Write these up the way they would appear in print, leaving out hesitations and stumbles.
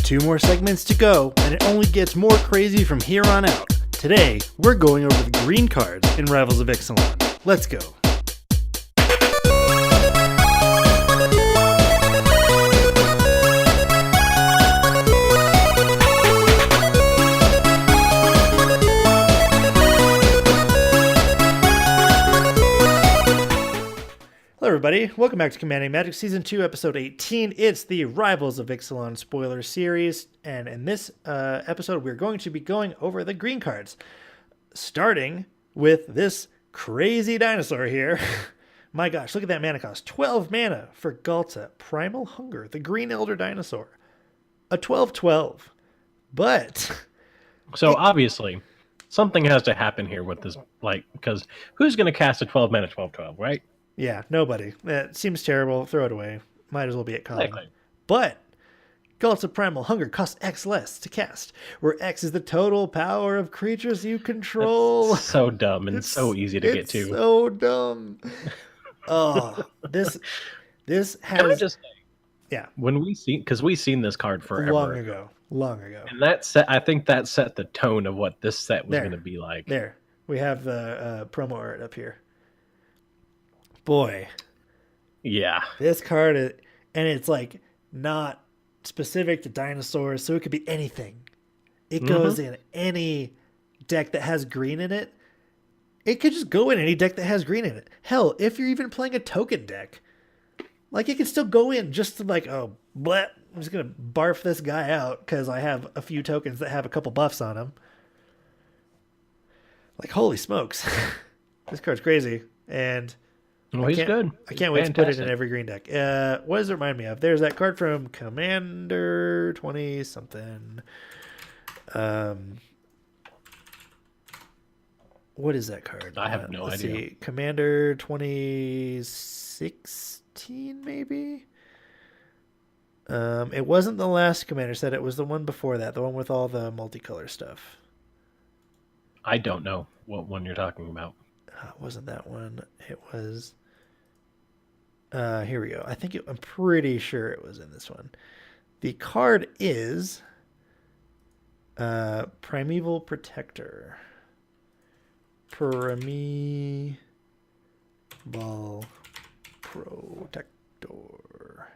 2 more segments to go, and it only gets more crazy from here on out. Today, we're going over the green cards in Rivals of Ixalan. Let's go. Hello everybody, welcome back to Commanding Magic Season 2, Episode 18. It's the Rivals of Ixalan spoiler series, and in this episode we're going to be going over the green cards. Starting with this crazy dinosaur here. My gosh, look at that mana cost. 12 mana for Galta, Primal Hunger, the Green Elder Dinosaur. A 12/12. But... So obviously, something has to happen here with this, because who's going to cast a 12 mana 12/12, right? Yeah, nobody. That seems terrible. Throw it away. Might as well be at common. Exactly. But Galta Primal Hunger costs X less to cast, where X is the total power of creatures you control. That's so dumb and so easy to get to. It's so dumb. Oh, this has... Can I just say, yeah. When we've seen this card forever. Long ago. And I think that set the tone of what this set was going to be like. There. We have the promo art up here. Boy. Yeah. This card, and it's like not specific to dinosaurs, so it could be anything. It goes in any deck that has green in it. It could just go in any deck that has green in it. Hell, if you're even playing a token deck, like it could still go in just to like, oh, bleh, I'm just going to barf this guy out because I have a few tokens that have a couple buffs on them. Like, holy smokes. This card's crazy. And... well, he's good. I can't wait to put it in every green deck. What does it remind me of? There's that card from Commander 20-something. What is that card? I have no idea. See. Commander 2016, maybe? It wasn't the last Commander set. It was the one before that. The one with all the multicolor stuff. I don't know what one you're talking about. It wasn't that one. It was... here we go. I'm pretty sure it was in this one. The card is Primeval Protector. Primeval Protector.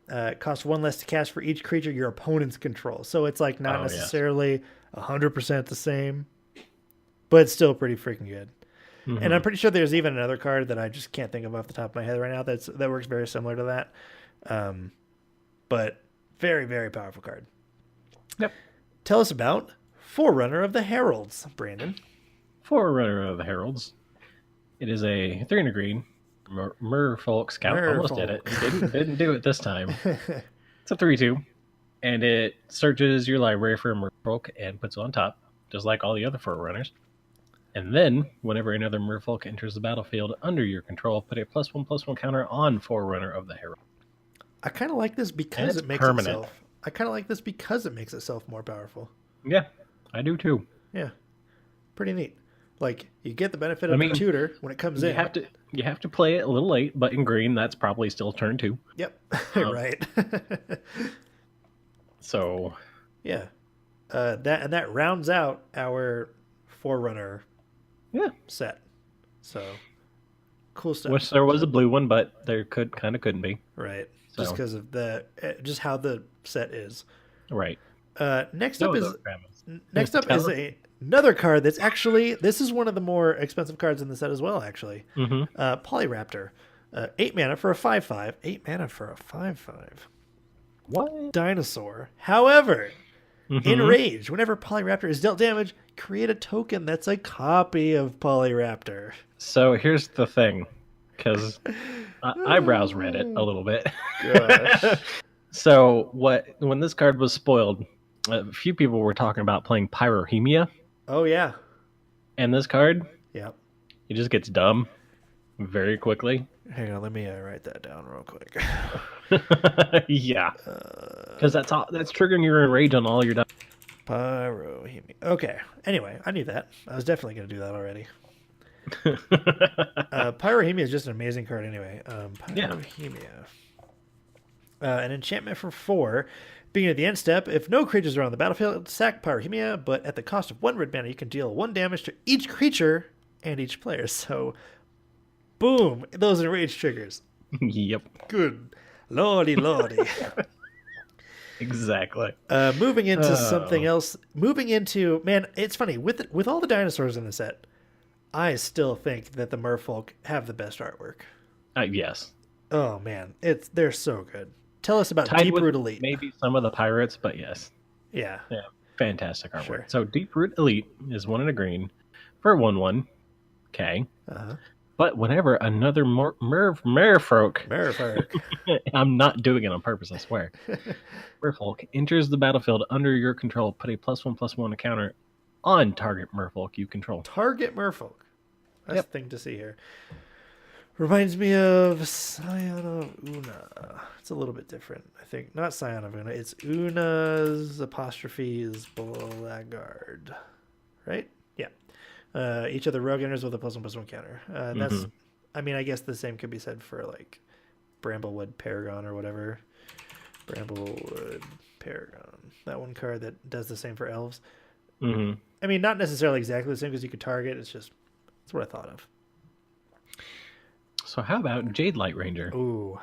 It costs 1 less to cast for each creature your opponents control. So it's like not necessarily 100% the same, but it's still pretty freaking good. Mm-hmm. And I'm pretty sure there's even another card that I just can't think of off the top of my head right now that works very similar to that. But very, very powerful card. Yep. Tell us about Forerunner of the Heralds, Brandon. Forerunner of the Heralds. It is a 3 and a green Merfolk Scout. Almost did it. Didn't do it this time. It's a 3/2. And it searches your library for a Merfolk and puts it on top, just like all the other Forerunners. And then, whenever another Merfolk enters the battlefield under your control, put a +1/+1 counter on Forerunner of the Herald. I kind of like this because it makes permanent. itself. I kind of like this because it makes itself more powerful. Yeah, I do too. Yeah, pretty neat. Like you get the benefit of the tutor when it comes in. You have to play it a little late, but in green, that's probably still turn 2. Yep, right. So, yeah, that rounds out our Forerunner. Yeah, set. So cool stuff. Wish there was a blue one, but there couldn't be. Right. So. Just because of just how the set is. Right. Next up is another card that's actually, this is one of the more expensive cards in the set as well, actually. Mm-hmm. Polyraptor. 8 mana for a 5/5. 8 mana for a 5/5. What? Dinosaur. However, enraged, whenever Polyraptor is dealt damage, create a token that's a copy of Polyraptor. So here's the thing, because I browse Reddit a little bit. Gosh. So when this card was spoiled, a few people were talking about playing Pyrohemia. Oh, yeah. And this card, it just gets dumb very quickly. Hang on, let me write that down real quick. Yeah. Because that's triggering your enrage on all your dice. Pyrohemia. Okay. Anyway, I knew that. I was definitely going to do that already. Pyrohemia is just an amazing card anyway. Pyrohemia. An enchantment for 4. Beginning of the end step, if no creatures are on the battlefield, sack Pyrrhemia, but at the cost of 1 red mana, you can deal 1 damage to each creature and each player. So, boom, those enrage triggers. Yep. Good lordy. Exactly. Moving into something else. Moving into, man, it's funny, with all the dinosaurs in the set, I still think that the merfolk have the best artwork. Yes. Oh, man, they're so good. Tell us about Tied Deep with Root Elite. Maybe some of the pirates, but yes. Yeah. Fantastic artwork. Sure. So Deep Root Elite is 1 and a green for 1/1. Okay. Uh-huh. But whenever another merfolk, I'm not doing it on purpose, I swear. Merfolk enters the battlefield under your control, put a +1/+1 counter on target merfolk you control. Target merfolk. That's the thing to see here. Reminds me of Scion of Una. It's a little bit different, I think. Not Scion of Una. It's Una's apostrophes Blackguard. Right? Yeah. Each of the rogue enters with a +1/+1 counter. That's, I mean, I guess the same could be said for like Bramblewood Paragon or whatever. Bramblewood Paragon. That one card that does the same for elves. Mm-hmm. I mean, not necessarily exactly the same because you could target. It's just, that's what I thought of. So how about Jade Light Ranger? Ooh,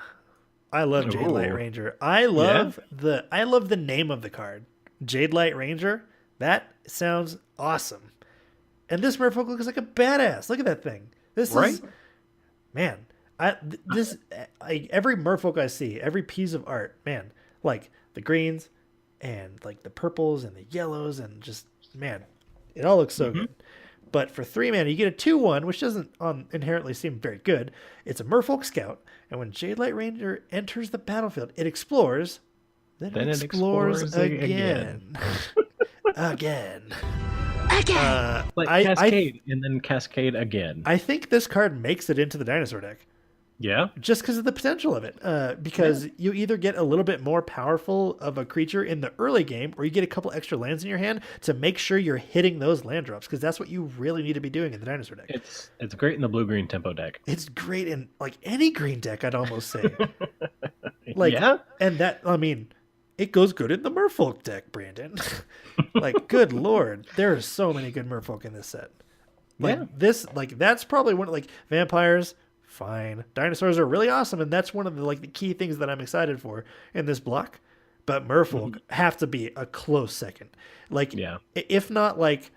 I love Jade Light Ranger. I love the name of the card, Jade Light Ranger. That sounds awesome. And this merfolk looks like a badass. Look at that thing. This is, man. Every merfolk I see, every piece of art, man, like the greens and like the purples and the yellows and just, man, it all looks so good. But for 3 mana, you get a 2/1, which doesn't inherently seem very good. It's a Merfolk Scout, and when Jade Light Ranger enters the battlefield, it explores, then it explores again. Again. Like Cascade, and then Cascade again. I think this card makes it into the dinosaur deck. Yeah? Just because of the potential of it. Because you either get a little bit more powerful of a creature in the early game, or you get a couple extra lands in your hand to make sure you're hitting those land drops, because that's what you really need to be doing in the dinosaur deck. It's great in the blue-green tempo deck. It's great in like any green deck, I'd almost say. Like, and that, I mean, it goes good in the merfolk deck, Brandon. Like, good lord, there are so many good merfolk in this set. Like that's probably one, like vampires, fine. Dinosaurs are really awesome, and that's one of the the key things that I'm excited for in this block. But merfolk have to be a close second. Like, if not like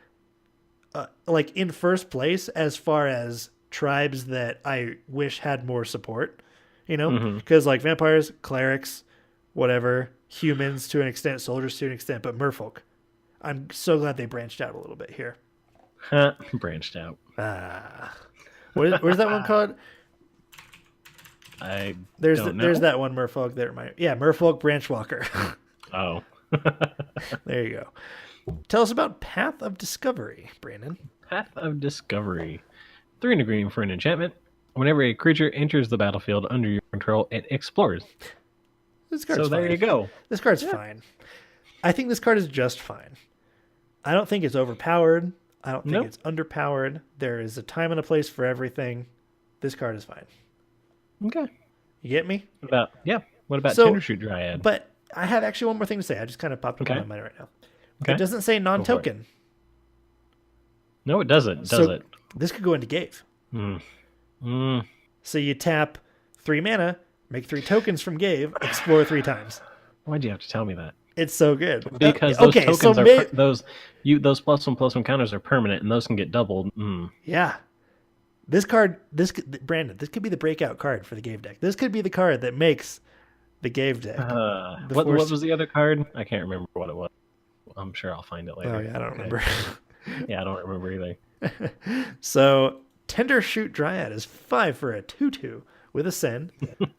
in first place as far as tribes that I wish had more support. You know, because like vampires, clerics, whatever, humans to an extent, soldiers to an extent, but merfolk, I'm so glad they branched out a little bit here. Branched out. Where's that one called? There's that one merfolk there. Merfolk Branchwalker. Oh. There you go. Tell us about Path of Discovery, Brandon. Path of Discovery. 3 and a green for an enchantment. Whenever a creature enters the battlefield under your control, it explores. This card's there fine. you go. This card's fine. I think this card is just fine. I don't think it's overpowered. I don't think it's underpowered. There is a time and a place for everything. This card is fine. Okay. You get me? What about Tendershoot Dryad? But I have actually one more thing to say. I just kind of popped up in my mind right now. Okay. It doesn't say non-token. No, it doesn't, does it? This could go into Gave. So you tap 3 mana, make 3 tokens from Gave, explore 3 times. Why'd you have to tell me that? It's so good. Because those tokens are those +1/+1 counters are permanent, and those can get doubled. Yeah. This card, Brandon, this could be the breakout card for the Gave deck. This could be the card that makes the Gave deck. What was the other card? I can't remember what it was. I'm sure I'll find it later. Oh, yeah, I don't remember. Yeah, I don't remember either. So, Tendershoot Dryad is 5 for a 2/2 with Ascend.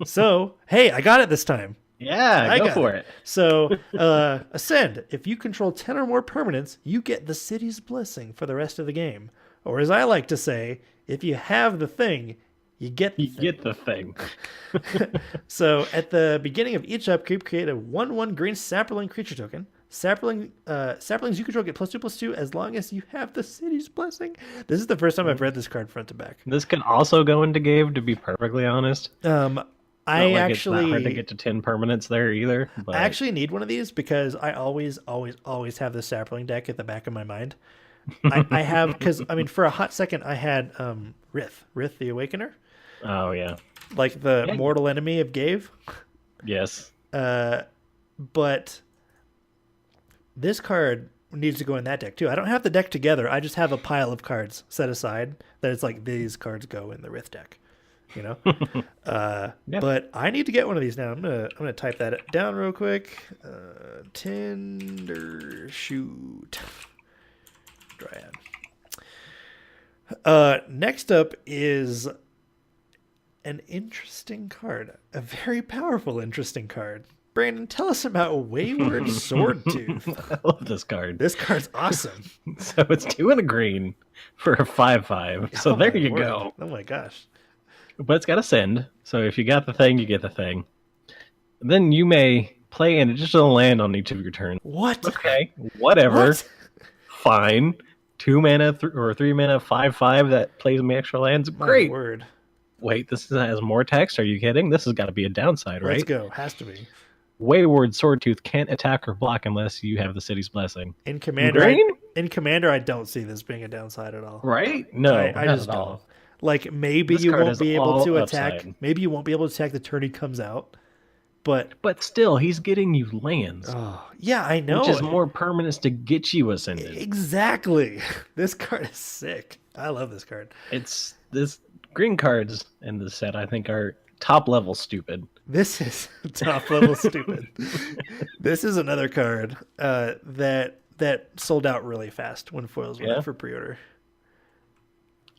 So, hey, I got it this time. Yeah, go for it. So, Ascend. If you control 10 or more permanents, you get the City's Blessing for the rest of the game. Or as I like to say, if you have the thing, you get the thing. So, at the beginning of each upkeep, create a 1/1 green sapling creature token. Saplings you control get +2/+2 as long as you have the City's Blessing. This is the first time I've read this card front to back. This can also go into Gave, to be perfectly honest. I like actually it's not hard to get to 10 permanents there either. But I actually need one of these because I always have the sapling deck at the back of my mind. I have because I mean for a hot second I had Rith the Awakener, oh yeah, like the yeah, mortal enemy of Gave. yes. But this card needs to go in that deck too. I don't have the deck together. I just have a pile of cards set aside that it's like these cards go in the Rith deck. You know, Yeah. but I need to get one of these now. I'm gonna type that down real quick. Tinder shoot Dryad. Next up is an interesting card, a very powerful, interesting card. Brandon, tell us about Wayward Swordtooth. I love this card. This card's awesome. So it's 2 and a green for a 5/5. So Oh there my you word. go. Oh my gosh. But it's got a send. So if you got the thing, you get the thing. Then you may play an additional land on each of your turns. What? Okay, whatever. What? Fine. 2 mana or 3 mana 5/5 that plays me extra lands. My Great. word. Wait, this has more text? Are you kidding? This has got to be a downside, right? Let's go. Has to be. Wayward Swordtooth can't attack or block unless you have the city's blessing. In Commander, I don't see this being a downside at all. Right? No, I not just at don't. all. Like maybe This you card won't is be able all to attack. upside. Maybe you won't be able to attack the turn he comes out. But But still, he's getting you lands, yeah, I know. which is more permanents to get you ascended. Exactly. This card is sick. I love this card. It's this green cards in the set. I think are top level stupid. This is top level stupid. This is another card that sold out really fast when foils went up for pre-order.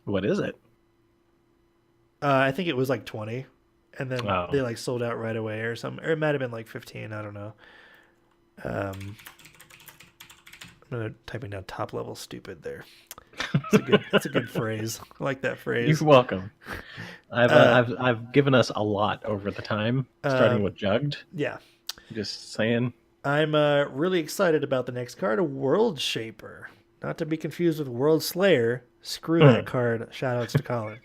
What is it? I think it was like 20, and then Oh. they like sold out right away or something. Or it might have been like 15. I don't know. I'm gonna typing down top level stupid there. That's a good phrase. I like that phrase. You're welcome. I've given us a lot over the time, starting with Jugged. Yeah. Just saying. I'm really excited about the next card, a World Shaper. Not to be confused with World Slayer. Screw that card. Shoutouts to Colin.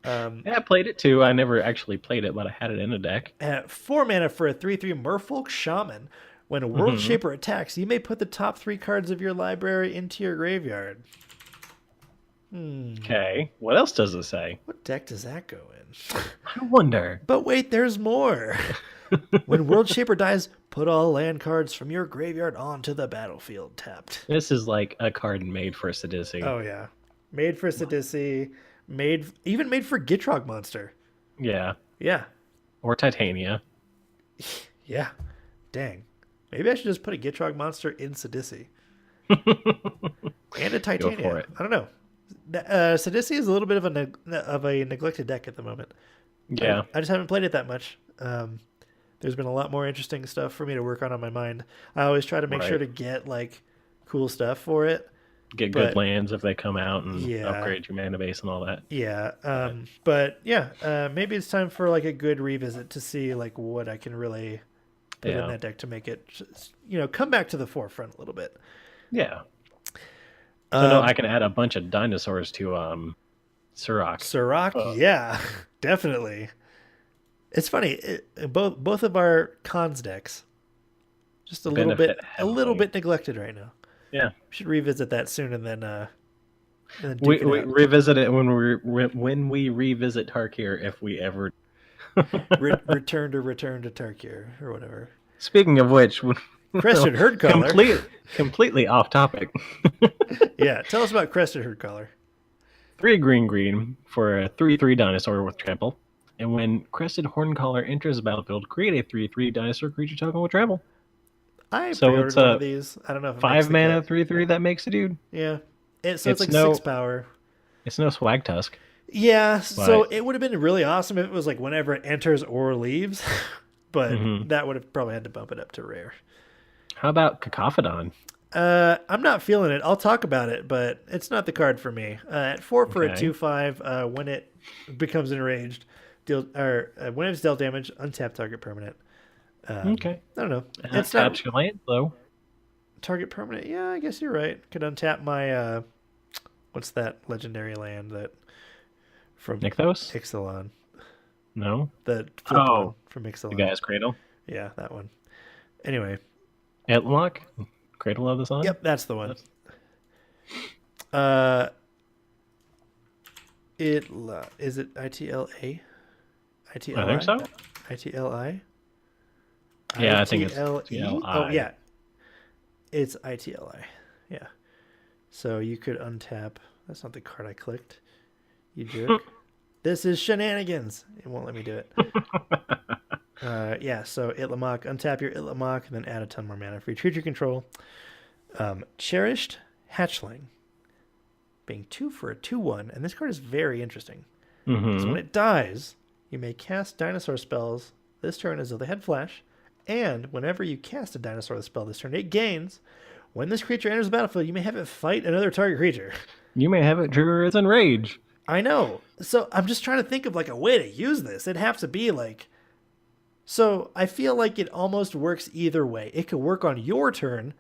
Yeah, I played it too. I never actually played it, but I had it in a deck. At 4 mana for a 3/3 Merfolk Shaman. When a World Shaper attacks, you may put the top 3 cards of your library into your graveyard. Okay. What else does it say? What deck does that go in? I wonder. But wait, there's more. When World Shaper dies, put all land cards from your graveyard onto the battlefield tapped. This is like a card made for Sidisi. Oh yeah, made for Sidisi, made for Gitrog Monster. Yeah. Yeah, Or Titania. yeah. Dang, maybe I should just put a Gitrog Monster in Sidisi and a Titania. Go for it. I don't know. Sidisi is a little bit of a neglected deck at the moment. Yeah. I just haven't played it that much. There's been a lot more interesting stuff for me to work on my mind. I always try to make sure to get like cool stuff for it. Get good lands if they come out and Yeah. upgrade your mana base and all that. Yeah. But yeah, maybe it's time for like a good revisit to see like what I can really put in that deck to make it, come back to the forefront a little bit. Yeah. So no, I can add a bunch of dinosaurs to Surrak. Surrak, yeah, definitely. It's funny, both of our cons decks, just a little bit neglected right now. Yeah, we should revisit that soon, and then we revisit it when we revisit Tarkir, if we ever return to Tarkir or whatever. Speaking of which, Crested Herdcaller, completely off topic. Yeah, tell us about Crested Herdcaller. 3 green for a 3/3 dinosaur with trample. And when Crested Horncaller enters the battlefield, create a 3/3 dinosaur creature token with trample. It's one of these. I don't know if it 5 mana 3/3 that makes a dude. Yeah. It's like 6 power. It's no Swag Tusk. Yeah, so it would have been really awesome if it was like whenever it enters or leaves, but that would have probably had to bump it up to rare. How about Cacophodon? I'm not feeling it. I'll talk about it, but it's not the card for me. At 4 for a 2/5, when it becomes enraged, when it's dealt damage, untap target permanent. Okay. I don't know. It's not your land though. Target permanent. Yeah, I guess you're right. Could untap my what's that legendary land that from Nykthos? Ixalan? No. The flip one Oh, from the Ixalan. guy's cradle. Yeah, that one. Anyway. Etlock? Cradle of the Sun? Yep, that's the one. Uh, is it ITLA? ITLI? I think so. ITLI? Yeah, I think it's ITLE? Oh, yeah. It's ITLI. Yeah. So you could untap. That's not the card I clicked. You jerk. This is shenanigans. It won't let me do it. Yeah, so Itlamok, untap your Itlamok, and then add a ton more mana for your creature control. Cherished Hatchling. Being 2 for a 2/1, and this card is very interesting. Because when it dies, you may cast dinosaur spells this turn as though they had flash, and whenever you cast a dinosaur spell this turn, it gains. When this creature enters the battlefield, you may have it fight another target creature. You may have it trigger its enrage. I know. So I'm just trying to think of like a way to use this. It'd have to be like... So I feel like it almost works either way. It could work on your turn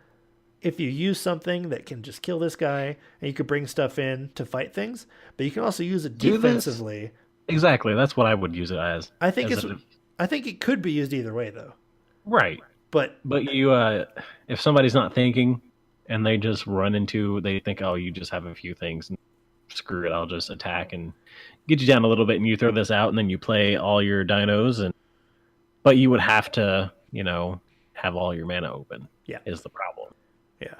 if you use something that can just kill this guy, and you could bring stuff in to fight things, but you can also use it defensively. Exactly, that's what I would use it as. I think it could be used either way, though. Right. But you, if somebody's not thinking, and they just they think, oh, you just have a few things, and screw it, I'll just attack and get you down a little bit, and you throw this out, and then you play all your dinos, but you would have to, have all your mana open. Yeah, is the problem. Yeah.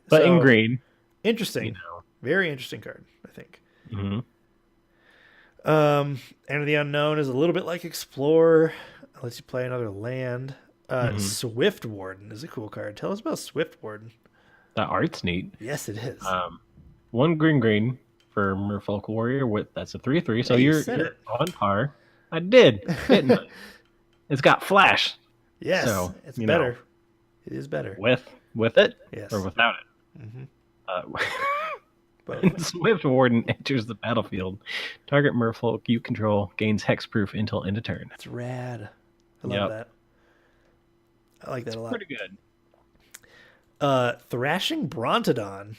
But in green. Interesting. Very interesting card, I think. Mm-hmm. Enter the Unknown is a little bit like Explore. It lets you play another land. Swift Warden is a cool card. Tell us about Swift Warden. The art's neat. Yes, it is. 1 green for Merfolk Warrior. That's a 3/3. So you're on par. I did, didn't I? It's got flash. Yes, so, it's better. It is better. With it? Yes. Or without it? Mm-hmm. When Swift Warden enters the battlefield, target Merfolk you control gains hexproof until end of turn. That's rad. I love that. I like that a lot. Pretty good. Thrashing Brontodon.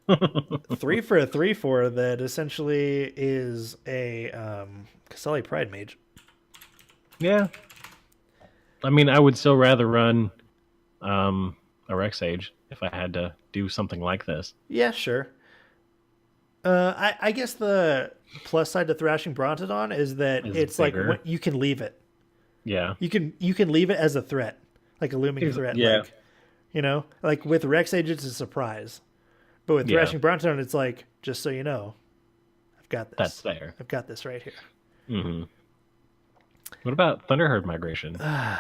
3 for a 3/4 that essentially is a Caselli Pride Mage. Yeah. I mean, I would still rather run a Rex Age if I had to do something like this. Yeah, sure. I guess the plus side to Thrashing Brontodon is that it's bigger. Like you can leave it. Yeah. You can leave it as a threat, like a looming threat. Yeah. Like, like with Rex Age, it's a surprise. But with Thrashing Brontodon, it's like, just so you know, I've got this. That's there. I've got this right here. Mm-hmm. What about Thunderherd Migration? I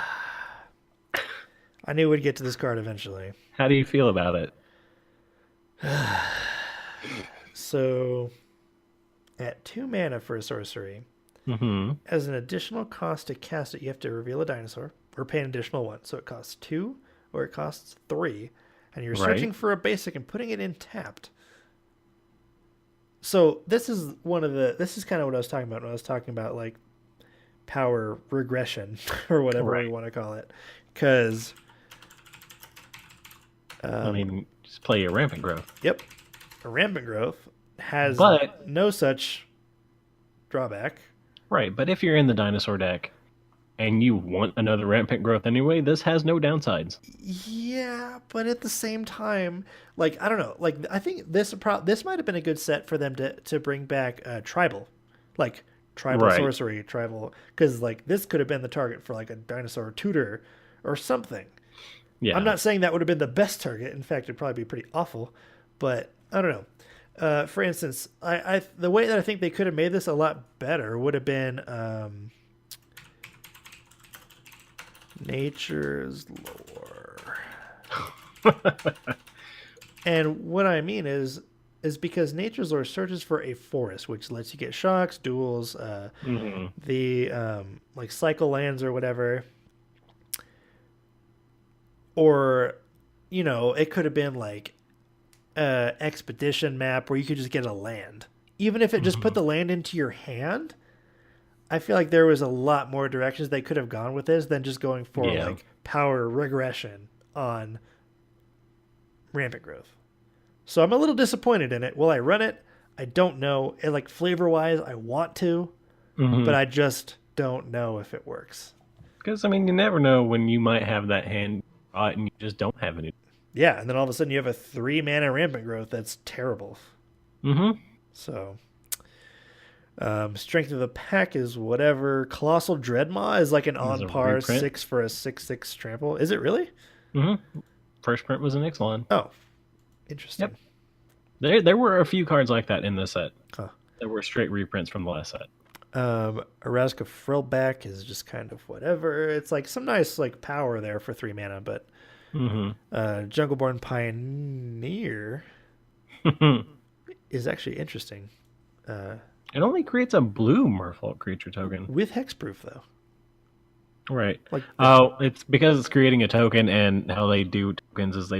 knew we'd get to this card eventually. How do you feel about it? So, at 2 mana for a sorcery, as an additional cost to cast it, you have to reveal a dinosaur or pay an additional 1. So it costs 2 or it costs 3, and you're searching for a basic and putting it in tapped. So this is kind of what I was talking about when I was talking about like power regression or whatever we want to call it, because I mean, just play your Rampant Growth. Yep, a Rampant Growth has no such drawback. Right, but if you're in the dinosaur deck and you want another Rampant Growth anyway, this has no downsides. Yeah, but at the same time, like, I don't know, like, I think this might have been a good set for them to bring back tribal, like tribal sorcery, tribal, because like this could have been the target for like a dinosaur tutor or something. Yeah, I'm not saying that would have been the best target. In fact, it'd probably be pretty awful, but I don't know. For instance, the way that I think they could have made this a lot better would have been Nature's Lore. And what I mean is because Nature's Lore searches for a forest, which lets you get shocks, duels, the like cycle lands or whatever. Or, it could have been like a expedition map where you could just get a land. Even if it just put the land into your hand, I feel like there was a lot more directions they could have gone with this than just going for like power regression on Rampant Growth. So I'm a little disappointed in it. Will I run it? I don't know. Like flavor wise, I want to, but I just don't know if it works. Because, I mean, you never know when you might have that hand and you just don't have any. Yeah, and then all of a sudden you have a 3-mana rampant growth. That's terrible. Mm-hmm. So, strength of the pack is whatever. Colossal Dreadmaw is like an on-par 6 for a 6/6 trample. Is it really? Mm-hmm. First print was an Ixalan. Oh, interesting. Yep. There were a few cards like that in this set. Huh. That were straight reprints from the last set. Erasca Frillback is just kind of whatever. It's like some nice like power there for 3 mana, but Jungleborn Pioneer is actually interesting. It only creates a blue Merfolk creature token. With hexproof though. Right. It's because it's creating a token, and how they do tokens is they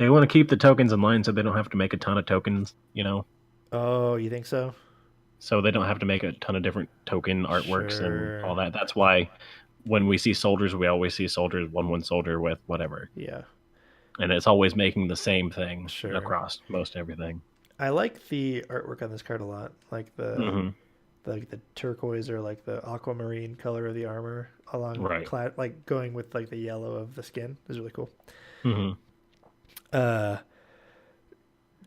want to keep the tokens in line so they don't have to make a ton of tokens, you know? Oh, you think so? So they don't have to make a ton of different token artworks and all that. That's why when we see soldiers, we always see soldiers, 1/1 soldier with whatever. Yeah. And it's always making the same thing across most everything. I like the artwork on this card a lot. Like the turquoise or like the aquamarine color of the armor along like going with like the yellow of the skin is really cool.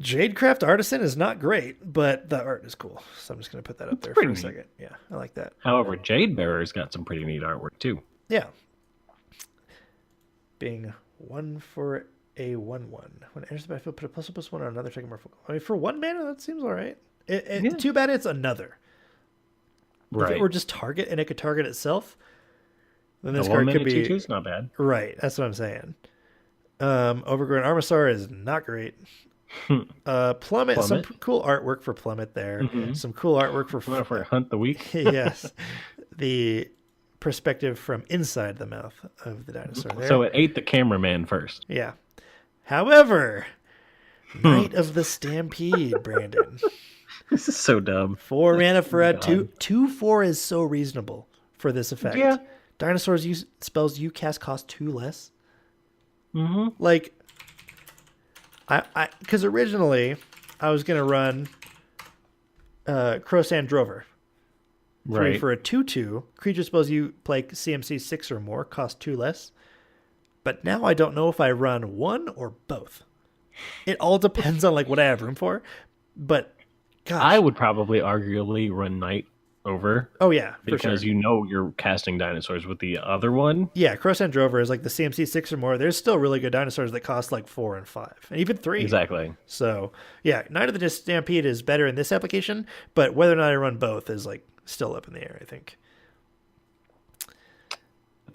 Jadecraft Artisan is not great, but the art is cool. So I'm just going to put that up there for a second. Yeah, I like that. However, Jade Bearer's got some pretty neat artwork too. Yeah. Being 1 for a 1/1. When it enters the battlefield, put a +1/+1 on another token. I mean, for 1 mana, that seems all right. Too bad it's another. If it were just target and it could target itself, then this card could be... 2/2's not bad. Right, that's what I'm saying. Overgrown Armasaur is not great. Plummet, some cool artwork for Plummet there. Some cool artwork for Hunt the Weak. Yes. The perspective from inside the mouth of the dinosaur there. So it ate the cameraman first. Yeah. However, Knight of the Stampede, Brandon. This is so dumb. 4 mana for a 2/4 is so reasonable for this effect. Yeah. Dinosaurs use spells you cast cost 2 less. Like, because originally I was gonna run Crosan Drover. 3 for a 2/2. Creature spells you play CMC 6 or more cost 2 less. But now I don't know if I run one or both. It all depends on like what I have room for. But gosh, I would probably arguably run Knight over. Oh yeah, because you know you're casting dinosaurs with the other one. Yeah, Crosan Drover is like the CMC 6 or more. There's still really good dinosaurs that cost like 4 and 5 and even 3. Exactly. So yeah, Knight of the Stampede is better in this application, but whether or not I run both is like still up in the air, I think.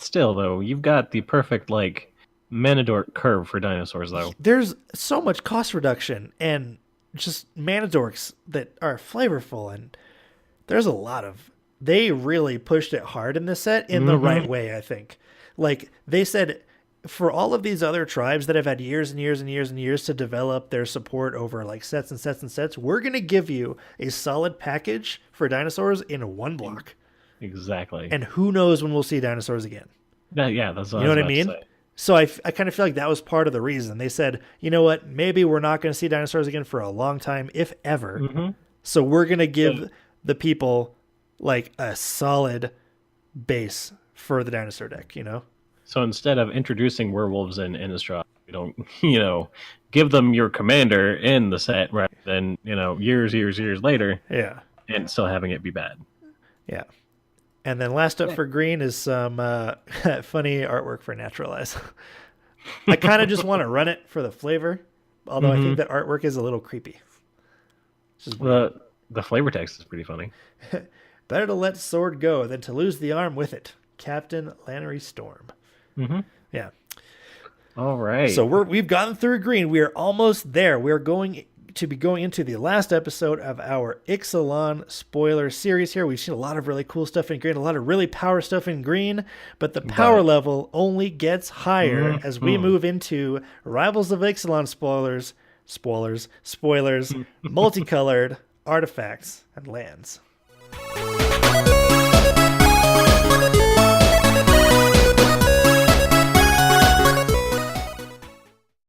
Still though, you've got the perfect like Manadork curve for dinosaurs though. There's so much cost reduction and just Manadorks that are flavorful, and there's a lot of... They really pushed it hard in this set in the right way, I think. Like, they said, for all of these other tribes that have had years and years and years and years to develop their support over, like, sets and sets and sets, we're going to give you a solid package for dinosaurs in one block. Exactly. And who knows when we'll see dinosaurs again. Yeah, that's what you know what I about mean? to say. So I kind of feel like that was part of the reason. They said, you know what, maybe we're not going to see dinosaurs again for a long time, if ever. So we're going to give the people like a solid base for the dinosaur deck, you know? So instead of introducing werewolves in Innistrad, you don't, give them your commander in the set, right? Then, years later. Yeah. And still having it be bad. Yeah. And then last up for green is some funny artwork for Naturalize. I kind of just want to run it for the flavor, although I think that artwork is a little creepy. The flavor text is pretty funny. Better to let sword go than to lose the arm with it. Captain Lannery Storm. Yeah. All right. So we've gotten through green. We are almost there. We're going to be going into the last episode of our Ixalan spoiler series here. We've seen a lot of really cool stuff in green, a lot of really power stuff in green, but the power level only gets higher as we move into Rivals of Ixalan spoilers, multicolored artifacts and lands.